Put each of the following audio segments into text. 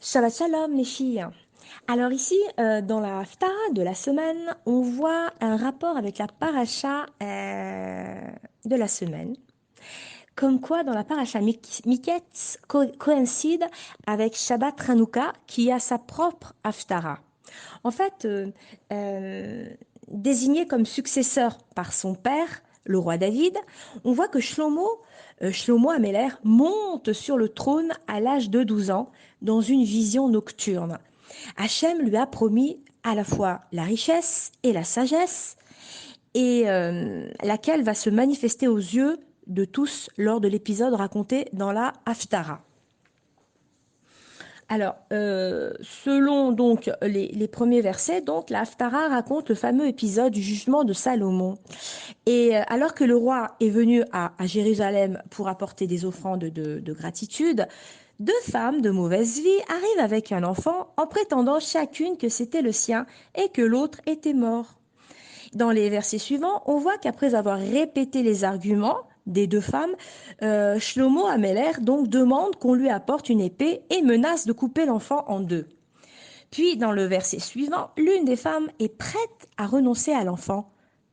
Shabbat Shalom les filles. Alors ici, dans la Haftarah de la semaine, on voit un rapport avec la paracha de la semaine. Comme quoi, dans la paracha Miketz coïncide avec Shabbat Hanouka qui a sa propre Haftarah. En fait, désigné comme successeur par son père, le roi David, on voit que Shlomo Améler monte sur le trône à l'âge de 12 ans dans une vision nocturne. Hachem lui a promis à la fois la richesse et la sagesse, et laquelle va se manifester aux yeux de tous lors de l'épisode raconté dans la Haftarah. Alors, selon donc les premiers versets, donc la Haftarah raconte le fameux épisode du jugement de Salomon. Et alors que le roi est venu à Jérusalem pour apporter des offrandes de gratitude, deux femmes de mauvaise vie arrivent avec un enfant en prétendant chacune que c'était le sien et que l'autre était mort. Dans les versets suivants, on voit qu'après avoir répété les arguments des deux femmes, Shlomo Améler donc demande qu'on lui apporte une épée et menace de couper l'enfant en deux. Puis, dans le verset suivant, l'une des femmes est prête à renoncer à l'enfant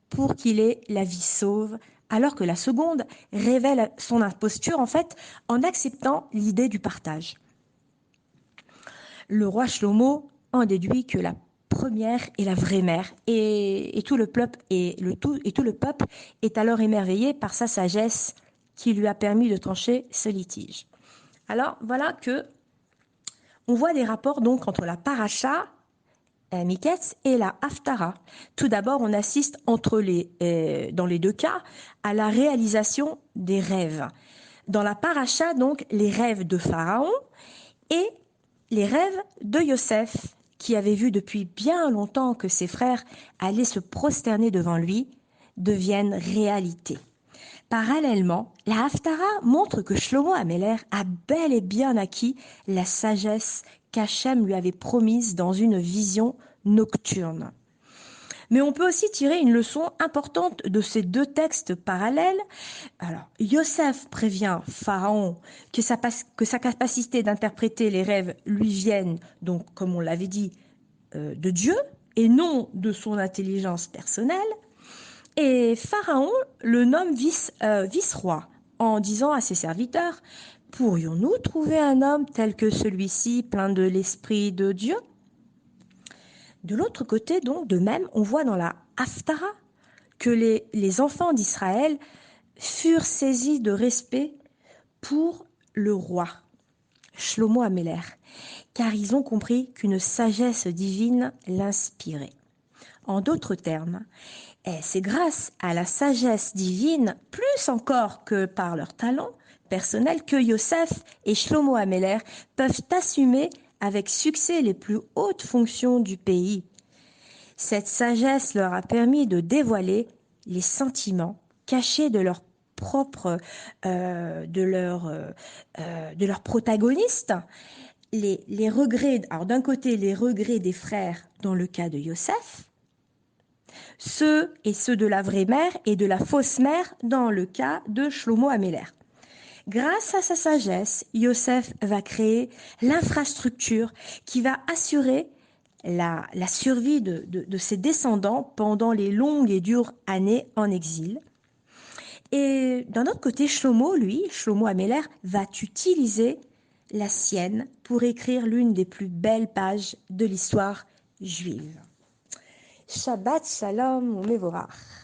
pour qu'il ait la vie sauve, alors que la seconde révèle son imposture en fait en acceptant l'idée du partage. Le roi Shlomo en déduit que la première est la vraie mère, et tout le peuple est alors émerveillé par sa sagesse qui lui a permis de trancher ce litige. Alors voilà que on voit des rapports donc entre la paracha Miketz et la Haftarah. Tout d'abord, on assiste dans les deux cas à la réalisation des rêves. Dans la paracha, donc, les rêves de Pharaon et les rêves de Yosef, qui avait vu depuis bien longtemps que ses frères allaient se prosterner devant lui, deviennent réalité. Parallèlement, la Haftarah montre que Shlomo Améler a bel et bien acquis la sagesse qu'Hachem lui avait promise dans une vision nocturne. Mais on peut aussi tirer une leçon importante de ces deux textes parallèles. Alors, Yosef prévient Pharaon que sa capacité d'interpréter les rêves lui vienne, donc, comme on l'avait dit, de Dieu et non de son intelligence personnelle. Et Pharaon le nomme vice-roi en disant à ses serviteurs: pourrions-nous trouver un homme tel que celui-ci, plein de l'esprit de Dieu? De l'autre côté, donc, de même, on voit dans la Haftarah que les enfants d'Israël furent saisis de respect pour le roi, Shlomo Améler, car ils ont compris qu'une sagesse divine l'inspirait. En d'autres termes, c'est grâce à la sagesse divine, plus encore que par leur talent personnel, que Yosef et Shlomo Améler peuvent assumer avec succès les plus hautes fonctions du pays. Cette sagesse leur a permis de dévoiler les sentiments cachés de leur protagoniste, les regrets, alors d'un côté les regrets des frères dans le cas de Yosef, ceux de la vraie mère et de la fausse mère dans le cas de Shlomo Améler. Grâce à sa sagesse, Yosef va créer l'infrastructure qui va assurer la survie de ses descendants pendant les longues et dures années en exil. Et d'un autre côté, Shlomo Améler, va utiliser la sienne pour écrire l'une des plus belles pages de l'histoire juive. Shabbat Shalom ou Mevorach.